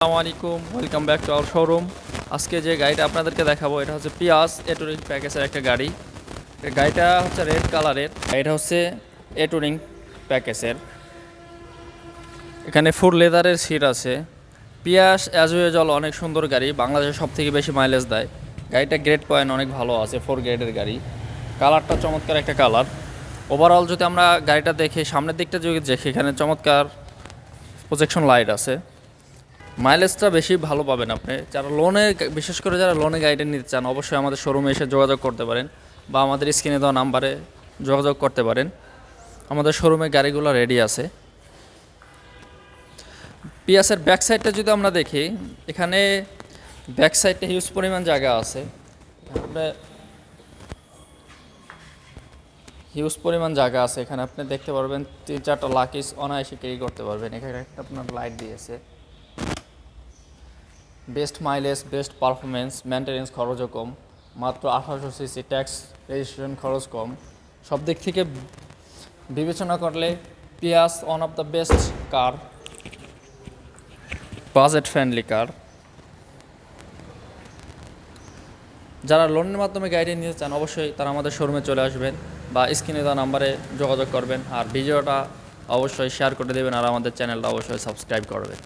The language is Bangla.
আসসালামু আলাইকুম, welcome back to our showroom. আজকে যে গাড়িটা আপনাদেরকে দেখাবো এটা হচ্ছে পিয়াস এ টুরিং প্যাকেজের একটা গাড়ি। এই গাড়িটা হচ্ছে রেড কালারের। এটা হচ্ছে এ টুরিং প্যাকেজের। এখানে ফুল লেদারের সিট আছে। পিয়াস অ্যাজ ইউজুয়াল অনেক সুন্দর গাড়ি, বাংলাদেশে সব থেকে বেশি মাইলেজ দেয়। গাড়িটা গ্রেড পয়েন্ট অনেক ভালো আছে, 4 গ্রেডের গাড়ি। কালারটা চমৎকার একটা কালার। ওভারঅল যদি আমরা গাড়িটা দেখি, সামনের দিকটা যদি দেখি, এখানে চমৎকার প্রজেকশন লাইট আছে। মাইলেজটা বেশি ভালো পাবেন আপনি। যারা লোনে, বিশেষ করে যারা লোনে গাড়িটা নিতে চান, অবশ্যই আমাদের শোরুমে এসে যোগাযোগ করতে পারেন বা আমাদের স্ক্রিনে দেওয়া নাম্বারে যোগাযোগ করতে পারেন। আমাদের শোরুমে গাড়িগুলো রেডি আছে। পিয়াসের ব্যাক সাইডটা যদি আমরা দেখি, এখানে ব্যাক সাইডে হিউজ পরিমাণ জায়গা আছে। হিউজ পরিমাণ জায়গা আছে, এখানে আপনি দেখতে পারবেন 3-4টা লাকিস অনায়াসে ক্যারি করতে পারবেন। এখানে একটা আপনার লাইট দিয়েছে। Best mileage, best performance, maintenance খরচও কম, মাত্র 1800 সিসি, ট্যাক্স রেজিস্ট্রেশন খরচ কম। সব দিক থেকে বিবেচনা করলে পিয়াস one of the best car, budget friendly car. যারা লোনের মাধ্যমে গাড়ি নিতে চান, অবশ্যই তারা আমাদের শোরুমে চলে আসবেন বা স্ক্রিনে দেওয়া নাম্বারে যোগাযোগ করবেন। আর ভিডিওটা অবশ্যই শেয়ার করে দেবেন আর আমাদের চ্যানেলটা অবশ্যই সাবস্ক্রাইব করবেন।